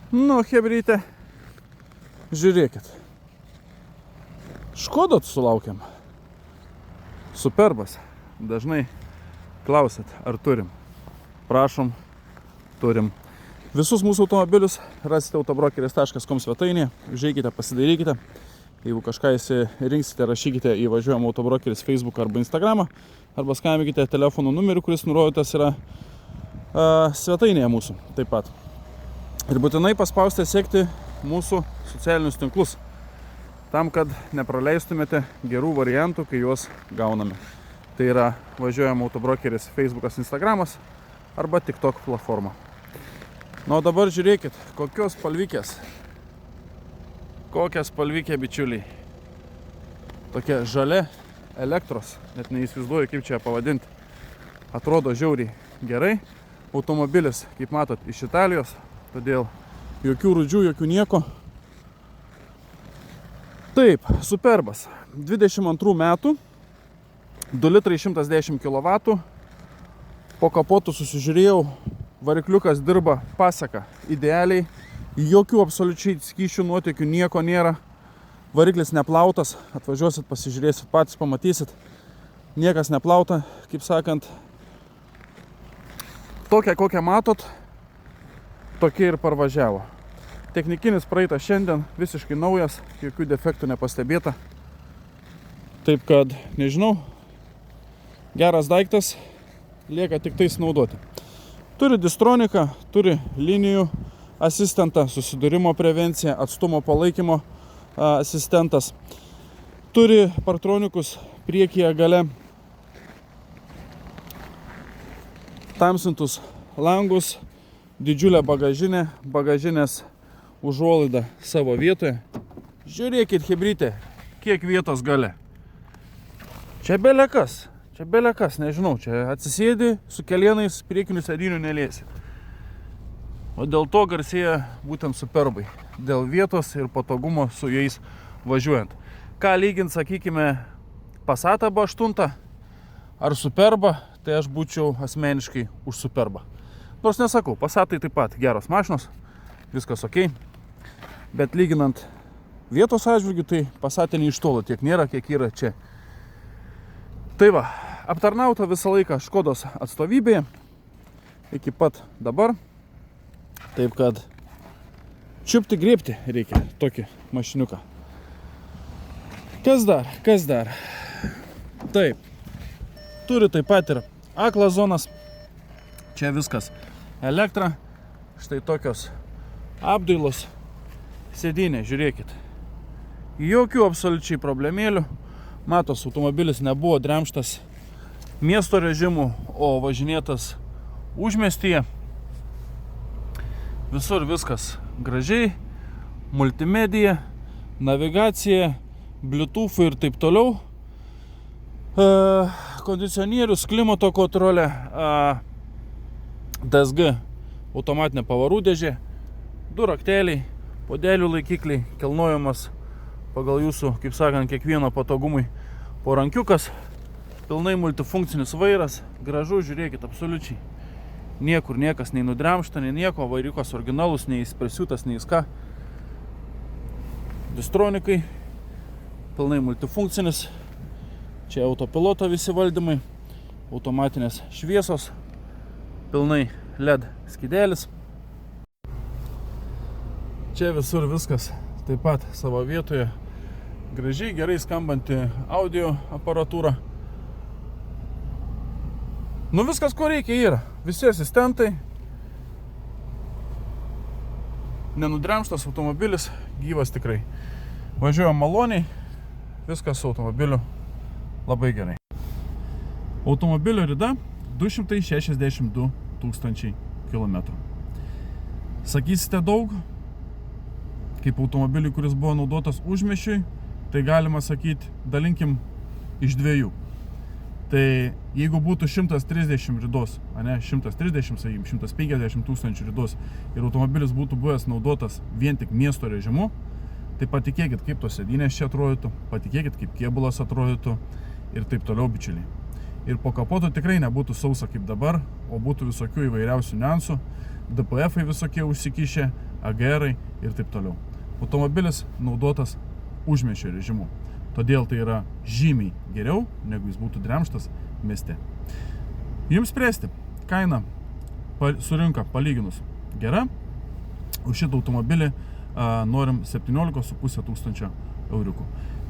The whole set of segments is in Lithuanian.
Nu, hebryte, žiūrėkit. Škodot sulaukiam. Superbas. Dažnai klausėt, ar turim. Prašom, turim. Visus mūsų automobilius rasite autobrokeris.com svetainėje. Užeikite, pasidairykite. Jeigu kažką įsirinksite, rašykite į Važiuojam Autobrokeris Facebook arba Instagramą. Arba skambinkite telefono numerį, kuris nurodytas yra svetainėje mūsų taip pat. Ir būtinai paspausti sekti mūsų socialinius tinklus, tam, kad nepraleistumėte gerų variantų, kai juos gauname. Tai yra Važiuojam Autobrokeris Facebookas, Instagramas arba TikTok platforma. Na, o dabar žiūrėkit, kokios spalvikės. Kokia spalvikė, bičiuliai. Tokia žalia elektros, net neįsivaizduoju, kaip čia pavadinti. Atrodo žiauriai gerai. Automobilis, kaip matot, iš Italijos. Todėl jokių rūdžių, jokių nieko. Taip, superbas. 22 metų, 2 litrai 110 kW. Po kapotu susižiūrėjau, varikliukas dirba pasaka idealiai. Jokių absoliučiai skysčių, nuotekių, nieko nėra. Variklis neplautas. Atvažiuosit, pasižiūrėsit, patys pamatysit. Niekas neplauta, kaip sakant. Tokią, kokią matot, tokie ir parvažiavo. Technikinis praeitas šiandien, visiškai naujas, jokių defektų nepastebėta. Taip kad, nežinau, geras daiktas, lieka tik tais naudoti. Turi distroniką, turi linijų asistentą, susidūrimo prevenciją, atstumo palaikymo asistentas. Turi partronikus priekyje gale, tamsintus langus, didžiulę bagažinę, bagažinės užuolaidą savo vietoje. Žiūrėkit, hebryte, kiek vietos gale. Čia belekas, nežinau, čia atsisėdi su kelienais, priekinių sėdynių neliesi. O dėl to garsėja būtent Superbai. Dėl vietos ir patogumo su jais važiuojant. Ką lygint, sakykime, Passatą B8 ar Superbą, tai aš būčiau asmeniškai už Superbą. Nors nesakau, Passatai taip pat geros mašinos, viskas ok. Bet lyginant vietos atžvilgių, tai Passate nei iš tolo tiek nėra, kiek yra čia. Tai va, aptarnauta visą laiką Škodos atstovybėje iki pat dabar. Taip kad čiupti, griebti reikia tokį mašiniuką. Kas dar? Taip, turi taip pat ir aklas zonas. Čia viskas elektra. Štai tokios apdailos. Sėdynė, žiūrėkit. Jokių absoliučiai problemėlių. Matos, automobilis nebuvo dremštas miesto režimu, o važinėtas užmiestyje. Visur viskas gražiai, multimedija, navigacija, bluetooth ir taip toliau. Kondicionierius, klimato kontrolė, DSG automatinė pavarų dėžė, 2 rakteliai, podelių laikikliai, kelnojamas pagal jūsų, kaip sakant, kiekvieno patogumui porankiukas, pilnai multifunkcinis vairas, gražu, žiūrėkit, absoliučiai. Niekur niekas nei nudremšta, nei nieko, vairiukas originalus, nei prisiūtas, nei ką. Distronikai, pilnai multifunkcinis, čia autopiloto visi valdymai, automatinės šviesos, pilnai LED skydelis. Čia visur viskas taip pat savo vietoje, gražiai, gerai skambanti audio aparatūra. Nu viskas, ko reikia yra. Visi asistentai. Nenudremštas automobilis, gyvas tikrai. Važiuojam maloniai, viskas su automobiliu labai gerai. Automobilio rida 262 000 kilometrų. Sakysite daug, kaip automobiliui, kuris buvo naudotas užmiešiui, tai galima sakyti, dalinkim iš 2. Tai jeigu būtų 130 ridos, ne 130, sakykim, 150 000 ridos ir automobilis būtų buvęs naudotas vien tik miesto režimu, tai patikėkit, kaip tos sėdynės čia atrodytų, patikėkit, kaip kėbulas atrodytų ir taip toliau, bičiuliai. Ir po kapotu tikrai nebūtų sausa kaip dabar, o būtų visokių įvairiausių niuansų, DPF-ai visokie užsikišę, AGR ir taip toliau. Automobilis naudotas užmiesčio režimu, todėl tai yra žymiai geriau, negu jis būtų dremštas mieste. Jums spręsti, kaina surinka palyginus gera, už šitą automobilį norim 17,5 tūkstančio euriukų.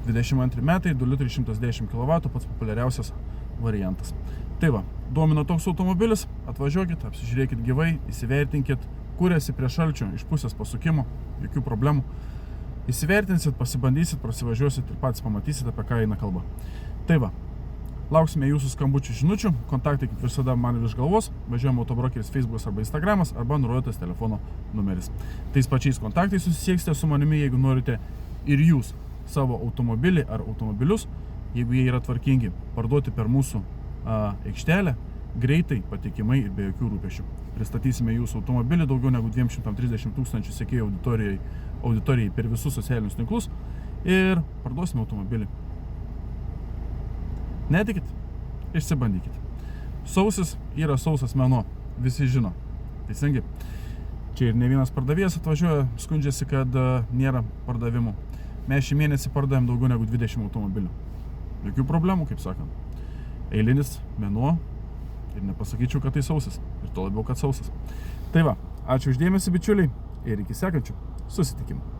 22 metai, 2 litrai 110 kW, pats populiariausias variantas. Tai va, domina toks automobilis, atvažiuokit, apsižiūrėkit gyvai, įsivertinkit, kuriasi prie šalčio iš pusės pasukimo, jokių problemų. Įsivertinsit, pasibandysit, prasivažiuosit ir patys pamatysit, apie ką eina kalba. Tai va, lauksime jūsų skambučių žinučių, kontaktai kaip visada man virš galvos, važiuojame autobrokeris Facebookas arba Instagramas arba nurodytas telefono numeris. Tais pačiais kontaktais susisieksite su manimi, jeigu norite ir jūs savo automobilį ar automobilius, jeigu jie yra tvarkingi, parduoti per mūsų aikštelę, greitai, patikimai ir be jokių rūpesčių. Pristatysime jūsų automobilį daugiau negu 230 tūkstančių sekėjų auditorijai per visus socialinius tinklus ir parduosime automobilį. Netikit, išsibandykit. Sausis yra sausas mėnuo, visi žino. Teisingai. Čia ir ne vienas pardavėjas atvažiuoja, skundžiasi, kad nėra pardavimų. Mes šį mėnesį pardavėm daugiau negu 20 automobilių. Jokių problemų, kaip sakant. Eilinis mėnuo ir nepasakyčiau, kad tai sausis. Ir to labiau, kad sausas. Tai va, ačiū už dėmesį, bičiuliai, ir iki sekančių susitikimų.